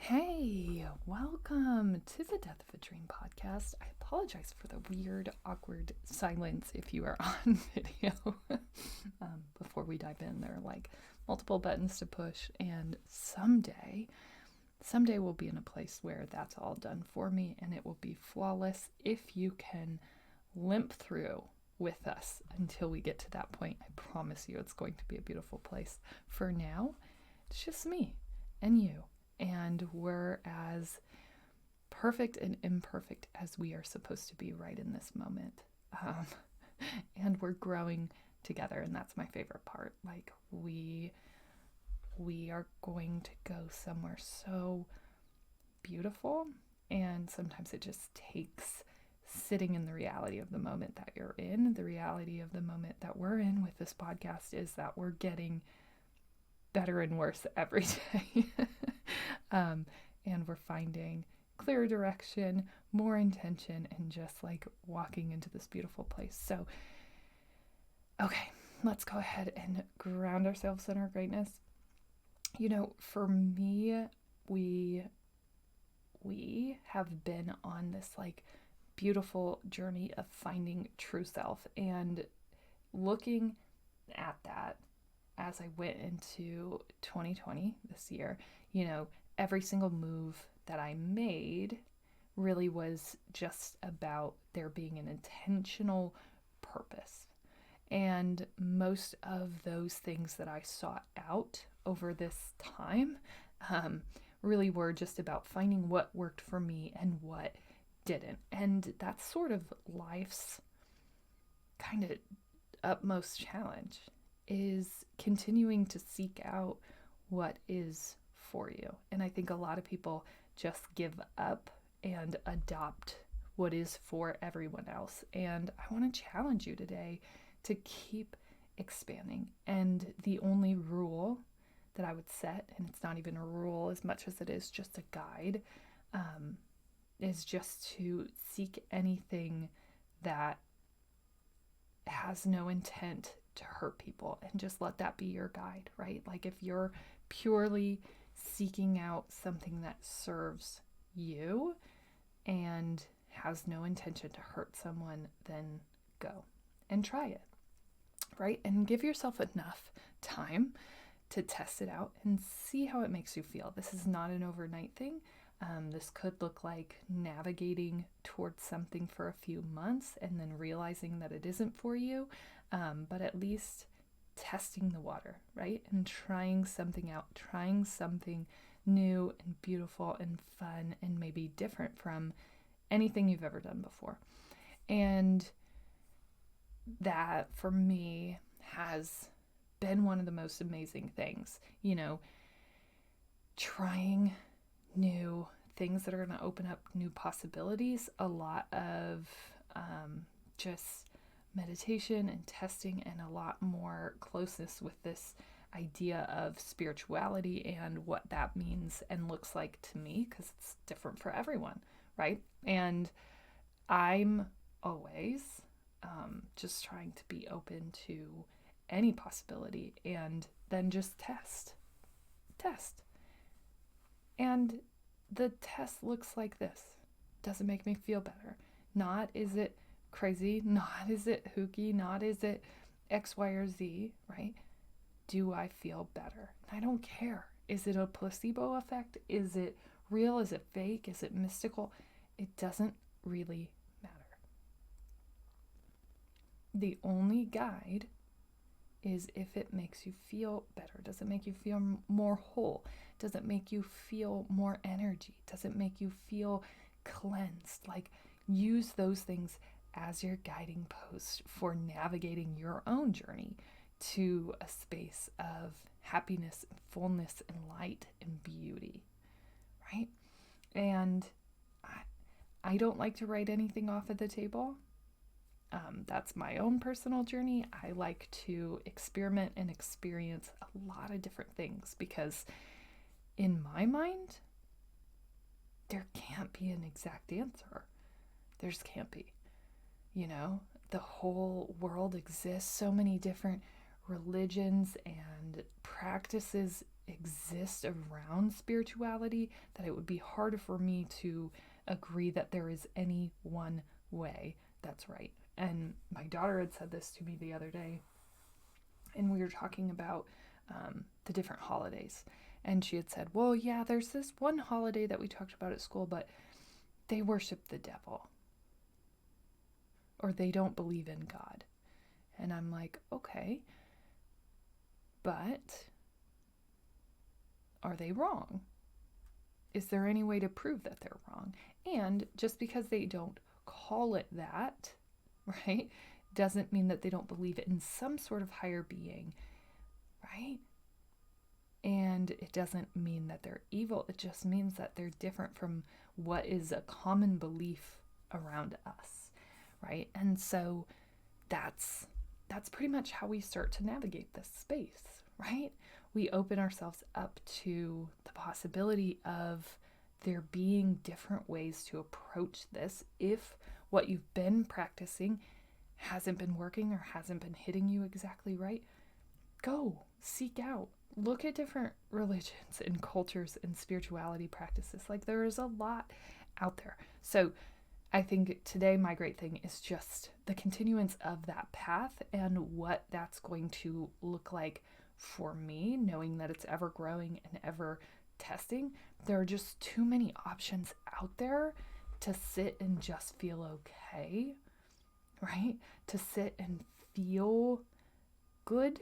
Hey, welcome to the Death of a Dream podcast. I apologize for the weird, awkward silence if you are on video. Before we dive in, there are like multiple buttons to push, and someday we'll be in a place where that's all done for me and it will be flawless if you can limp through with us until we get to that point. I promise you it's going to be a beautiful place. For now, it's just me and you. And we're as perfect and imperfect as we are supposed to be right in this moment. And we're growing together, and that's my favorite part. Like, we are going to go somewhere so beautiful, and sometimes it just takes sitting in the reality of the moment that you're in. The reality of the moment that we're in with this podcast is that we're getting better and worse every day. And we're finding clearer direction, more intention, and just like walking into this beautiful place. So, okay, let's go ahead and ground ourselves in our greatness. You know, for me, we have been on this like beautiful journey of finding true self, and looking at that as I went into 2020 this year, you know, every single move that I made really was just about there being an intentional purpose. And most of those things that I sought out over this time really were just about finding what worked for me and what didn't. And that's sort of life's kind of utmost challenge, is continuing to seek out what is for you. And I think a lot of people just give up and adopt what is for everyone else. And I want to challenge you today to keep expanding. And the only rule that I would set, and it's not even a rule as much as it is just a guide, is just to seek anything that has no intent to hurt people, and just let that be your guide, right? Like, if you're purely seeking out something that serves you and has no intention to hurt someone, then go and try it, right? And give yourself enough time to test it out and see how it makes you feel. This is not an overnight thing. This could look like navigating towards something for a few months and then realizing that it isn't for you, but at least testing the water, right? And trying something out, trying something new and beautiful and fun and maybe different from anything you've ever done before. And that, for me, has been one of the most amazing things, you know, trying new things that are going to open up new possibilities. A lot of just meditation and testing, and a lot more closeness with this idea of spirituality and what that means and looks like to me, because it's different for everyone, right? And I'm always just trying to be open to any possibility, and then just test. And the test looks like this. Does it make me feel better? Not is it crazy, not is it hooky, not is it X, Y, or Z, right? Do I feel better? I don't care. Is it a placebo effect? Is it real? Is it fake? Is it mystical? It doesn't really matter. The only guide is if it makes you feel better. Does it make you feel more whole? Does it make you feel more energy? Does it make you feel cleansed? Like, use those things as your guiding post for navigating your own journey to a space of happiness and fullness and light and beauty, right? And I don't like to write anything off of the table. That's my own personal journey. I like to experiment and experience a lot of different things, because in my mind, there can't be an exact answer. There just can't be. You know, the whole world exists. So many different religions and practices exist around spirituality that it would be hard for me to agree that there is any one way that's right. And my daughter had said this to me the other day, and we were talking about the different holidays. And she had said, well, yeah, there's this one holiday that we talked about at school, but they worship the devil, or they don't believe in God. And I'm like, okay, but are they wrong? Is there any way to prove that they're wrong? And just because they don't call it that, right, doesn't mean that they don't believe it in some sort of higher being, right? And it doesn't mean that they're evil. It just means that they're different from what is a common belief around us, right? And so that's pretty much how we start to navigate this space, right? We open ourselves up to the possibility of there being different ways to approach this if what you've been practicing hasn't been working or hasn't been hitting you exactly right. Go seek out, look at different religions and cultures and spirituality practices. Like, there is a lot out there. So I think today my great thing is just the continuance of that path and what that's going to look like for me, knowing that it's ever growing and ever testing. There are just too many options out there to sit and just feel okay, right? To sit and feel good,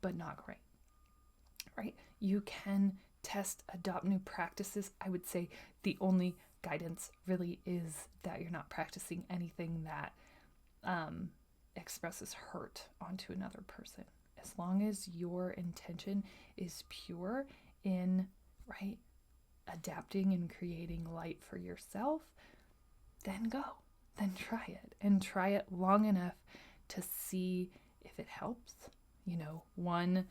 but not great, right? You can test, adopt new practices. I would say the only guidance really is that you're not practicing anything that expresses hurt onto another person. As long as your intention is pure in, right, adapting and creating light for yourself, then go, then try it, and try it long enough to see if it helps. 1,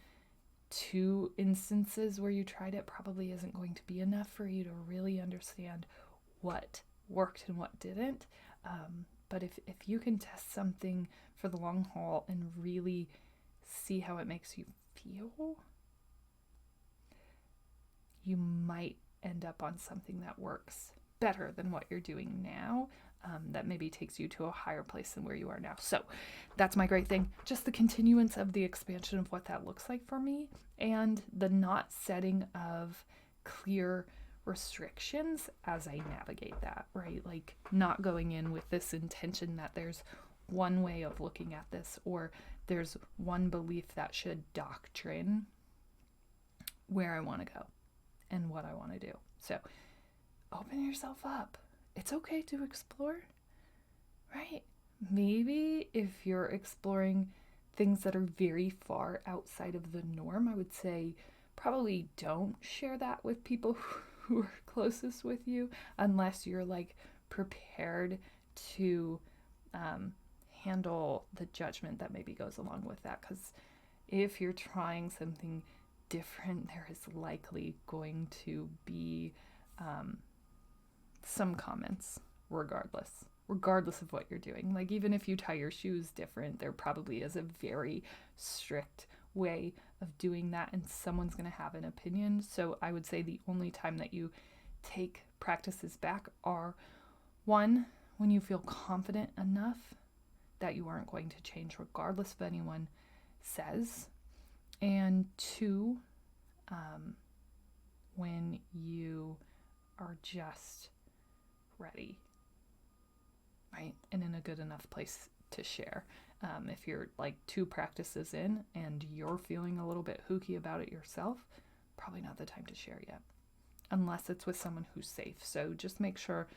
2 instances where you tried it probably isn't going to be enough for you to really understand what worked and what didn't. But if you can test something for the long haul and really see how it makes you feel, you might end up on something that works better than what you're doing now, that maybe takes you to a higher place than where you are now. So that's my great thing. Just the continuance of the expansion of what that looks like for me, and the not setting of clear restrictions as I navigate that, right? Like, not going in with this intention that there's one way of looking at this, or there's one belief that should doctrine where I want to go and what I want to do. So open yourself up. It's okay to explore, right? Maybe if you're exploring things that are very far outside of the norm, I would say probably don't share that with people who are closest with you, unless you're like prepared to handle the judgment that maybe goes along with that. Because if you're trying something different, there is likely going to be some comments regardless of what you're doing. Like, even if you tie your shoes different, there probably is a very strict way of doing that, and someone's going to have an opinion. So I would say the only time that you take practices back are, 1, when you feel confident enough that you aren't going to change regardless of anyone says, and 2, when you are just ready, right? And in a good enough place to share. If you're like 2 practices in and you're feeling a little bit hooky about it yourself, probably not the time to share yet, unless it's with someone who's safe. So just make sure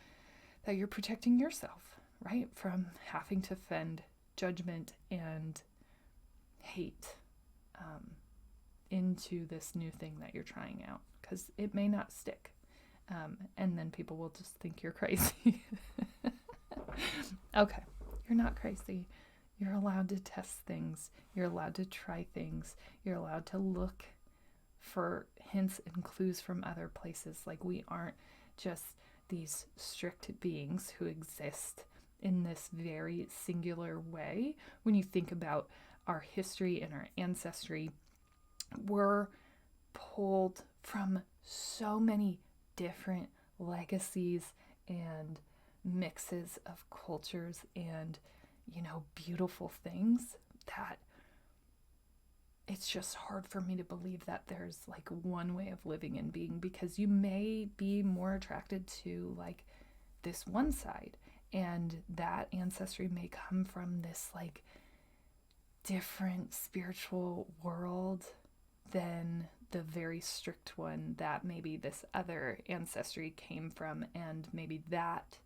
that you're protecting yourself, right, from having to fend judgment and hate into this new thing that you're trying out, because it may not stick. And then people will just think you're crazy. Okay, you're not crazy. You're allowed to test things. You're allowed to try things. You're allowed to look for hints and clues from other places. Like, we aren't just these strict beings who exist in this very singular way. When you think about our history and our ancestry, we're pulled from so many different legacies and mixes of cultures and, beautiful things that it's just hard for me to believe that there's like one way of living and being, because you may be more attracted to like this one side, and that ancestry may come from this like different spiritual world than the very strict one that maybe this other ancestry came from, and maybe that,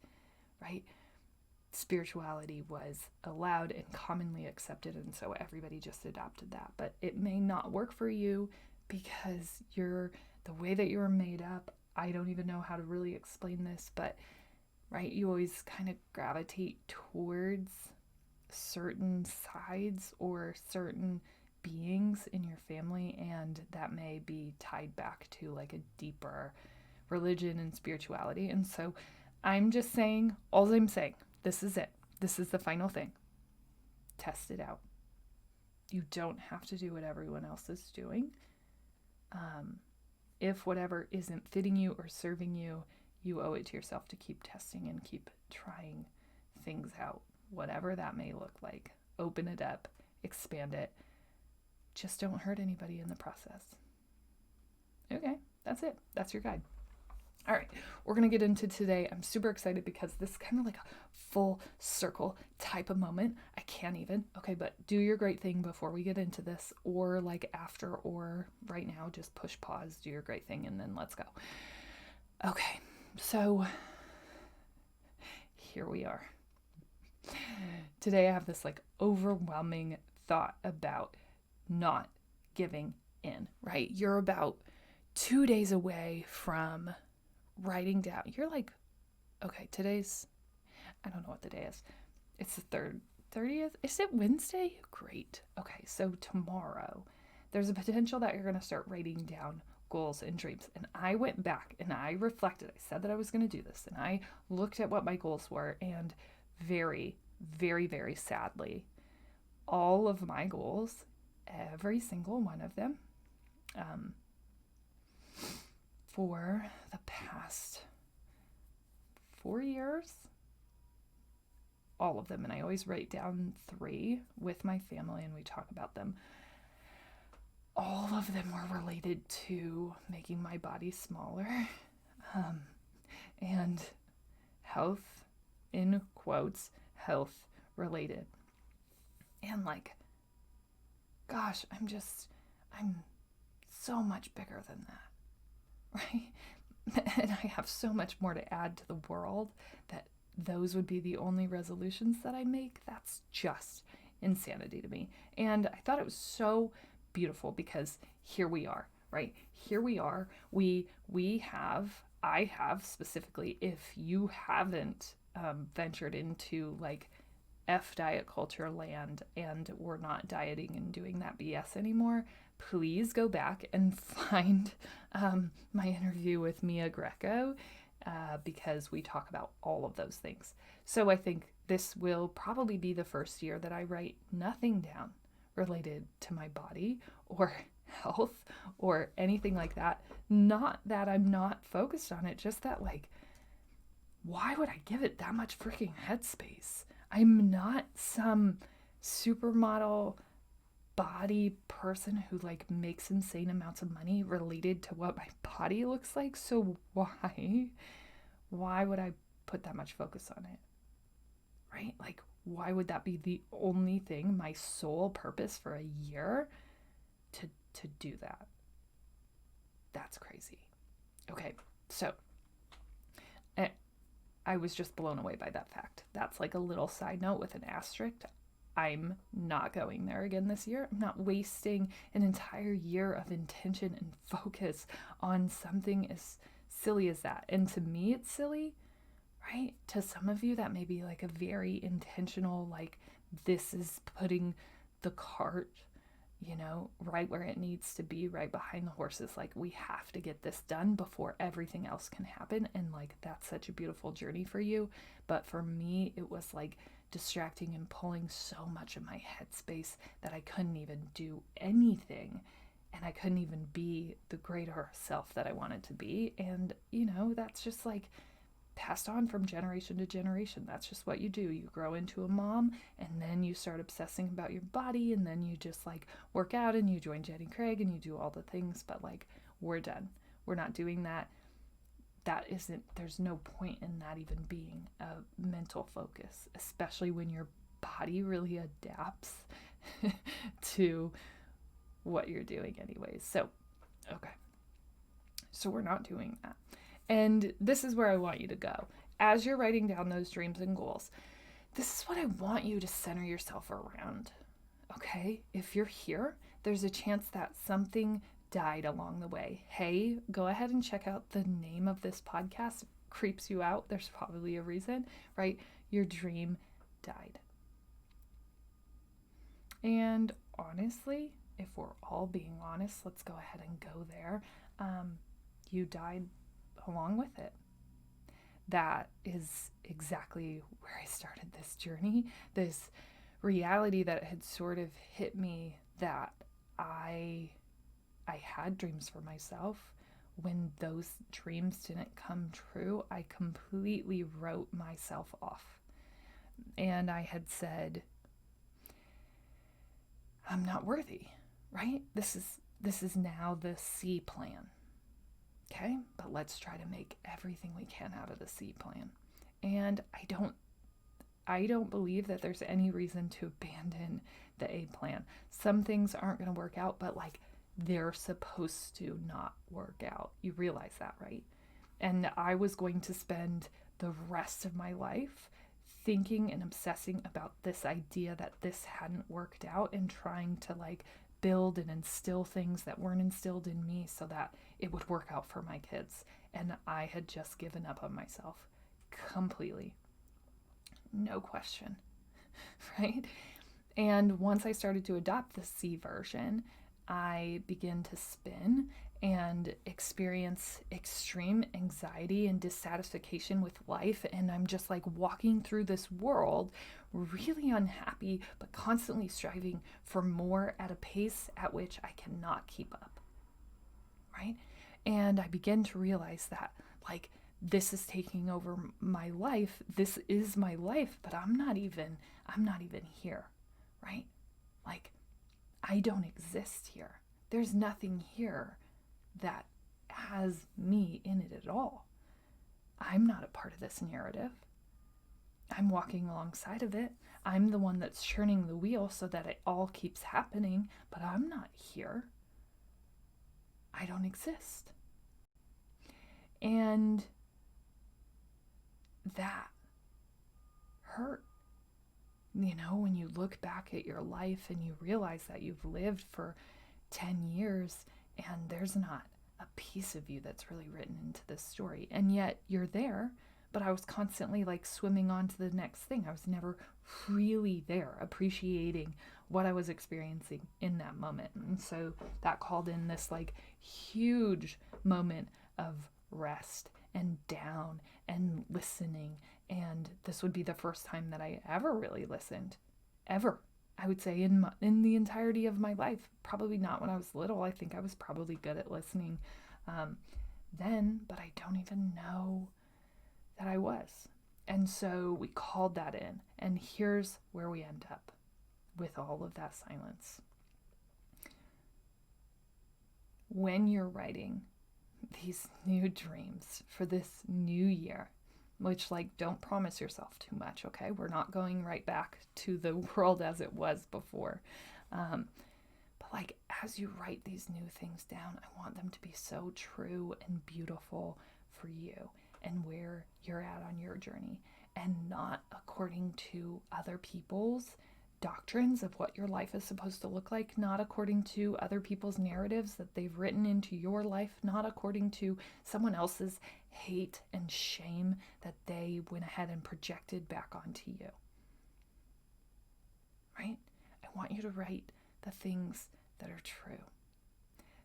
right, spirituality was allowed and commonly accepted, and so everybody just adopted that. But it may not work for you because the way that you were made up, I don't even know how to really explain this, but right, you always kind of gravitate towards certain sides or certain beings in your family, and that may be tied back to like a deeper religion and spirituality. And so I'm just saying, all I'm saying, this is it. This is the final thing. Test it out. You don't have to do what everyone else is doing. If whatever isn't fitting you or serving you, you owe it to yourself to keep testing and keep trying things out, whatever that may look like. Open it up, expand it. Just don't hurt anybody in the process. Okay, that's it. That's your guide. All right, we're going to get into today. I'm super excited because this is kind of like a full circle type of moment. I can't even. Okay, but do your great thing before we get into this, or like after, or right now, just push pause, do your great thing, and then let's go. Okay, so here we are. Today I have this like overwhelming thought about not giving in, right? You're about 2 days away from writing down. You're like, okay, I don't know what the day is. It's the 30th. Is it Wednesday? Great. Okay, so tomorrow there's a potential that you're going to start writing down goals and dreams. And I went back and I reflected. I said that I was going to do this, and I looked at what my goals were, and very, very, very sadly, all of my goals, every single one of them, for the past 4 years, all of them, and I always write down 3 with my family and we talk about them, all of them were related to making my body smaller, and health, in quotes, health related. And like, gosh, I'm so much bigger than that, right? And I have so much more to add to the world that those would be the only resolutions that I make. That's just insanity to me. And I thought it was so beautiful because here we are, right? Here we are. I have specifically, if you haven't ventured into like F diet culture land and we're not dieting and doing that BS anymore, please go back and find my interview with Mia Greco, because we talk about all of those things. So I think this will probably be the first year that I write nothing down related to my body or health or anything like that. Not that I'm not focused on it, just that like, why would I give it that much freaking headspace? I'm not some supermodel body person who like makes insane amounts of money related to what my body looks like. So why would I put that much focus on it? Right? Like, why would that be the only thing, my sole purpose for a year to do that? That's crazy. Okay, so I was just blown away by that fact. That's like a little side note with an asterisk. I'm not going there again this year. I'm not wasting an entire year of intention and focus on something as silly as that. And to me, it's silly, right? To some of you, that may be like a very intentional, like, this is putting the cart, right where it needs to be, right behind the horses. Like, we have to get this done before everything else can happen. And like, that's such a beautiful journey for you. But for me, it was like distracting and pulling so much of my headspace that I couldn't even do anything and I couldn't even be the greater self that I wanted to be. And, that's just like passed on from generation to generation. That's just what you do. You grow into a mom, and then you start obsessing about your body, and then you just like work out and you join Jenny Craig and you do all the things, but like we're done. We're not doing that. There's no point in that even being a mental focus, especially when your body really adapts to what you're doing anyways. So, okay. So we're not doing that. And this is where I want you to go. As you're writing down those dreams and goals, this is what I want you to center yourself around. Okay? If you're here, there's a chance that something died along the way. Hey, go ahead and check out the name of this podcast. Creeps you out. There's probably a reason, right? Your dream died. And honestly, if we're all being honest, let's go ahead and go there. You died along with it. That is exactly where I started this journey. This reality that had sort of hit me that I had dreams for myself. When those dreams didn't come true, I completely wrote myself off. And I had said, I'm not worthy, right? This is now the C plan. Okay? But let's try to make everything we can out of the C plan. And I don't believe that there's any reason to abandon the A plan. Some things aren't going to work out, but like they're supposed to not work out. You realize that, right? And I was going to spend the rest of my life thinking and obsessing about this idea that this hadn't worked out and trying to like build and instill things that weren't instilled in me so that it would work out for my kids. And I had just given up on myself completely. No question, right? And once I started to adopt the C version, I began to spin and experience extreme anxiety and dissatisfaction with life. And I'm just like walking through this world really unhappy, but constantly striving for more at a pace at which I cannot keep up, right? And I begin to realize that like this is taking over my life. This is my life, but I'm not even here, right? Like I don't exist here. There's nothing here that has me in it at all. I'm not a part of this narrative. I'm walking alongside of it. I'm the one that's churning the wheel so that it all keeps happening, but I'm not here. I don't exist. And that hurt. When you look back at your life and you realize that you've lived for 10 years and there's not a piece of you that's really written into this story. And yet you're there, but I was constantly like swimming on to the next thing. I was never really there appreciating what I was experiencing in that moment. And so that called in this like huge moment of rest and down and listening. And this would be the first time that I ever really listened, ever. I would say in the entirety of my life. Probably not when I was little. I think I was probably good at listening then, but I don't even know that I was. And so we called that in. And here's where we end up with all of that silence. When you're writing these new dreams for this new year, which like don't promise yourself too much, okay? We're not going right back to the world as it was before. But like as you write these new things down, I want them to be so true and beautiful for you and where you're at on your journey, and not according to other people's doctrines of what your life is supposed to look like, not according to other people's narratives that they've written into your life, not according to someone else's hate and shame that they went ahead and projected back onto you. Right? I want you to write the things that are true.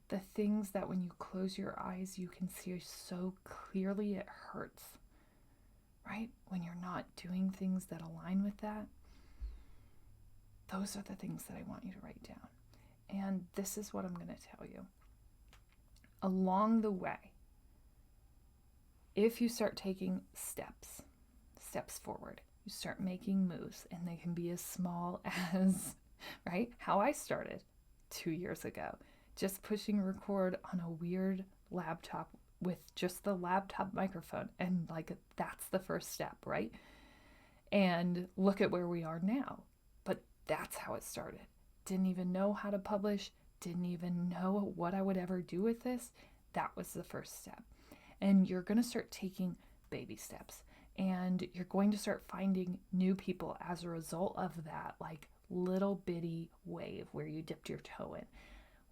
The things that when you close your eyes, you can see so clearly it hurts. Right? When you're not doing things that align with that. Those are the things that I want you to write down. And this is what I'm going to tell you. Along the way, if you start taking steps forward, you start making moves, and they can be as small as, right, how I started 2 years ago, just pushing record on a weird laptop with just the laptop microphone. And like, that's the first step, right? And look at where we are now. But that's how it started. Didn't even know how to publish, didn't even know what I would ever do with this. That was the first step. And you're going to start taking baby steps, and you're going to start finding new people as a result of that, like little bitty wave where you dipped your toe in.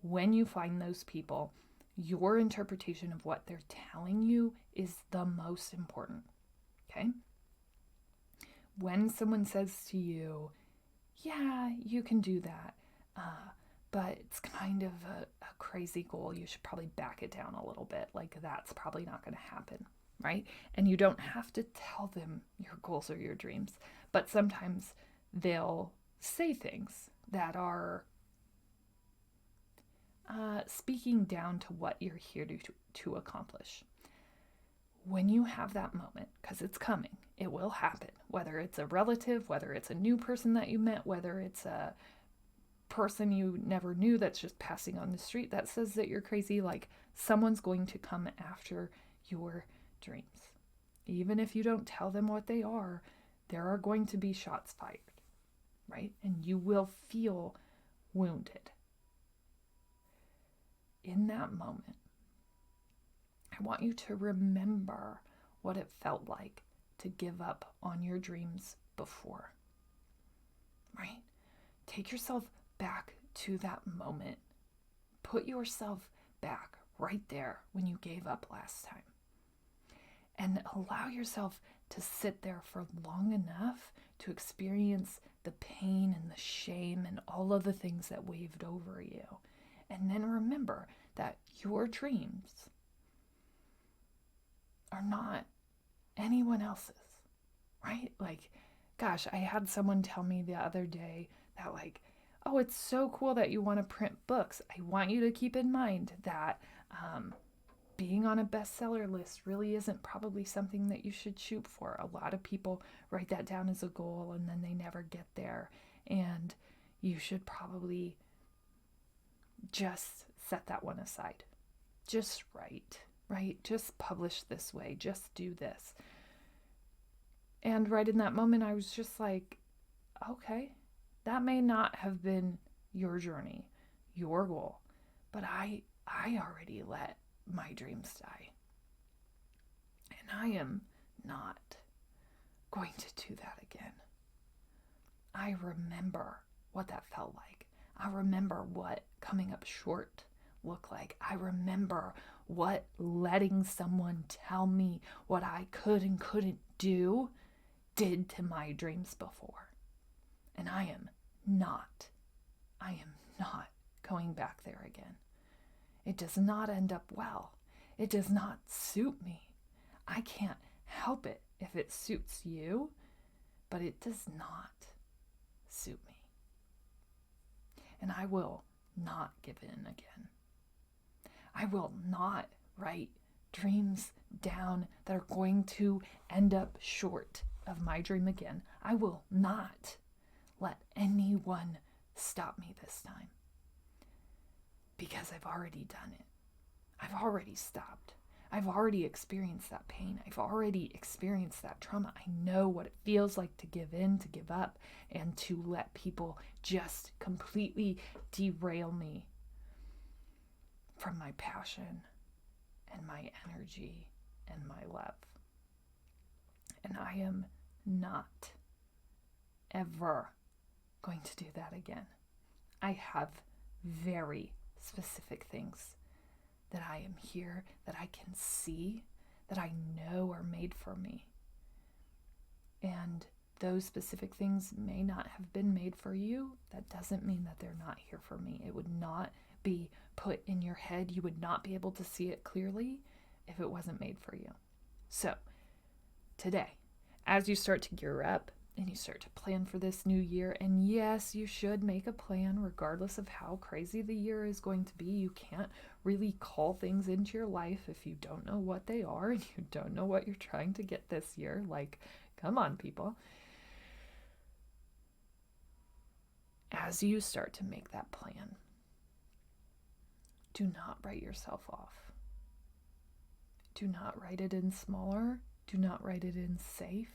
When you find those people, your interpretation of what they're telling you is the most important. Okay? When someone says to you, yeah, you can do that, but it's kind of a crazy goal, you should probably back it down a little bit. Like, that's probably not going to happen, right? And you don't have to tell them your goals or your dreams, but sometimes they'll say things that are speaking down to what you're here to accomplish. When you have that moment, because it's coming, it will happen, whether it's a relative, whether it's a new person that you met, whether it's a person you never knew that's just passing on the street that says that you're crazy, like, someone's going to come after your dreams. Even if you don't tell them what they are, there are going to be shots fired, right? And you will feel wounded. In that moment, I want you to remember what it felt like to give up on your dreams before, right? Take yourself back to that moment. Put yourself back right there when you gave up last time. And allow yourself to sit there for long enough to experience the pain and the shame and all of the things that waved over you. And then remember that your dreams are not anyone else's, right? Like, gosh, I had someone tell me the other day that, like, oh, it's so cool that you want to print books. I want you to keep in mind that being on a bestseller list really isn't probably something that you should shoot for. A lot of people write that down as a goal and then they never get there. And you should probably just set that one aside. Just write, right? Just publish this way. Just do this. And right in that moment, I was just like, okay, that may not have been your journey, your goal, but I already let my dreams die. And I am not going to do that again. I remember what that felt like. I remember what coming up short looked like. I remember what letting someone tell me what I could and couldn't do did to my dreams before. And I am not going back there again. It does not end up well. It does not suit me. I can't help it if it suits you, but it does not suit me. And I will not give in again. I will not write dreams down that are going to end up short of my dream again. I will not let anyone stop me this time, because I've already done it. I've already stopped. I've already experienced that pain. I've already experienced that trauma. I know what it feels like to give in, to give up, and to let people just completely derail me from my passion and my energy and my love. And I am not ever going to do that again. I have very specific things that I am here, that I can see, that I know are made for me. And those specific things may not have been made for you. That doesn't mean that they're not here for me. It would not be put in your head. You would not be able to see it clearly if it wasn't made for you. So, today, as you start to gear up and you start to plan for this new year. And yes, you should make a plan regardless of how crazy the year is going to be. You can't really call things into your life if you don't know what they are and you don't know what you're trying to get this year. Like, come on, people. As you start to make that plan, do not write yourself off. Do not write it in smaller. Do not write it in safe.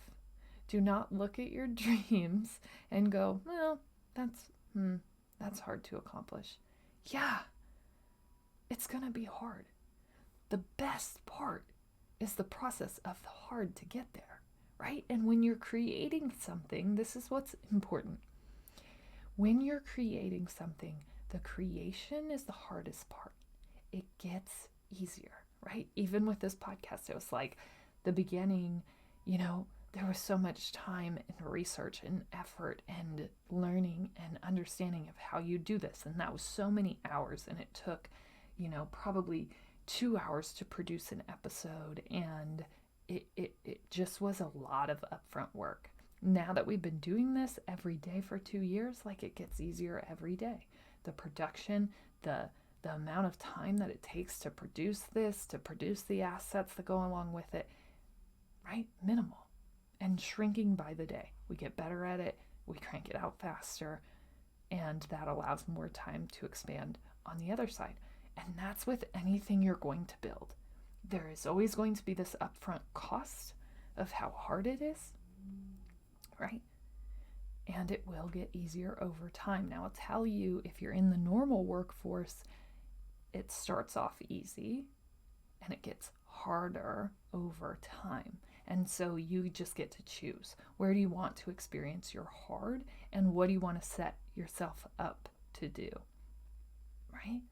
Do not look at your dreams and go, well, that's hard to accomplish. Yeah, it's going to be hard. The best part is the process of the hard to get there, right? And when you're creating something, this is what's important. When you're creating something, the creation is the hardest part. It gets easier, right? Even with this podcast, it was like the beginning, there was so much time and research and effort and learning and understanding of how you do this. And that was so many hours. And it took, probably 2 hours to produce an episode. And it just was a lot of upfront work. Now that we've been doing this every day for 2 years, like, it gets easier every day. The production, the amount of time that it takes to produce this, to produce the assets that go along with it, right? Minimal. And shrinking by the day. We get better at it, we crank it out faster, and that allows more time to expand on the other side. And that's with anything you're going to build. There is always going to be this upfront cost of how hard it is, right? And it will get easier over time. Now, I'll tell you, if you're in the normal workforce, it starts off easy and it gets harder over time. And so you just get to choose. Where do you want to experience your hard, and what do you want to set yourself up to do? Right?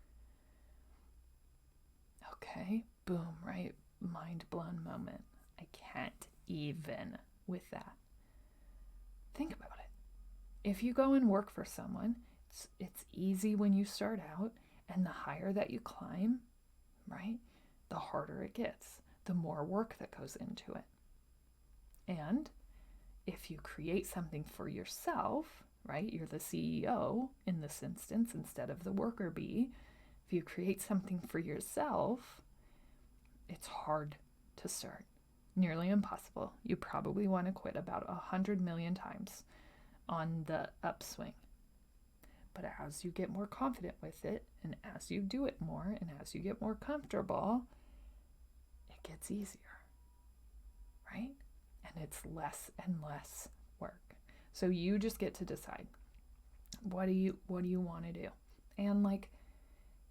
Okay, boom, right? Mind blown moment. I can't even with that. Think about it. If you go and work for someone, it's easy when you start out, and the higher that you climb, right, the harder it gets, the more work that goes into it. And if you create something for yourself, right, you're the CEO in this instance instead of the worker bee. If you create something for yourself, it's hard to start. Nearly impossible. You probably want to quit about 100 million times on the upswing. But as you get more confident with it, and as you do it more, and as you get more comfortable, it gets easier, right? And it's less and less work. So you just get to decide, what do you want to do? And like,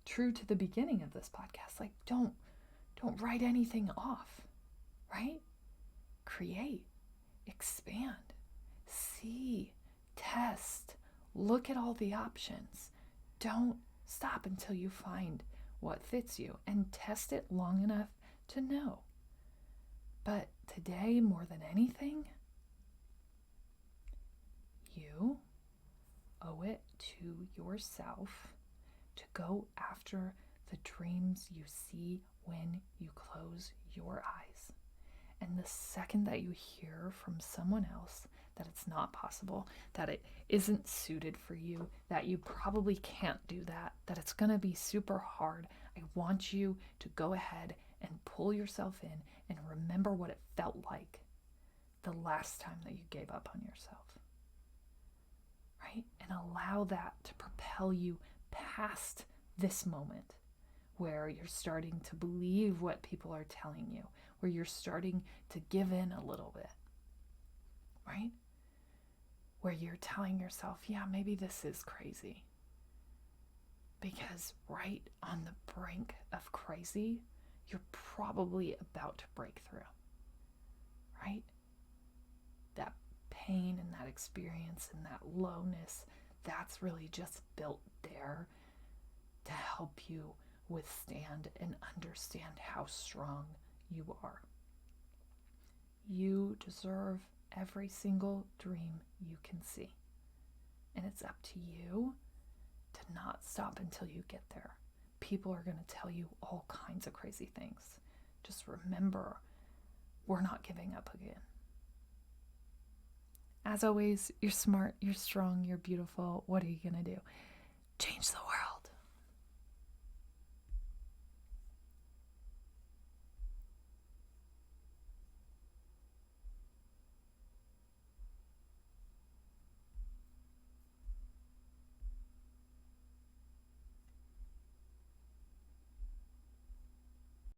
true to the beginning of this podcast, like, don't write anything off, right? Create, expand, see, test, look at all the options. Don't stop until you find what fits you, and test it long enough to know. But today, more than anything, you owe it to yourself to go after the dreams you see when you close your eyes. And the second that you hear from someone else that it's not possible, that it isn't suited for you, that you probably can't do that, that it's going to be super hard, I want you to go ahead and pull yourself in and remember what it felt like the last time that you gave up on yourself, right? And allow that to propel you past this moment where you're starting to believe what people are telling you, where you're starting to give in a little bit, right? Where you're telling yourself, yeah, maybe this is crazy. Because right on the brink of crazy, you're probably about to break through, right? That pain and that experience and that lowness, that's really just built there to help you withstand and understand how strong you are. You deserve every single dream you can see. And it's up to you to not stop until you get there. People are going to tell you all kinds of crazy things. Just remember, we're not giving up again. As always, you're smart, you're strong, you're beautiful. What are you going to do? Change the world.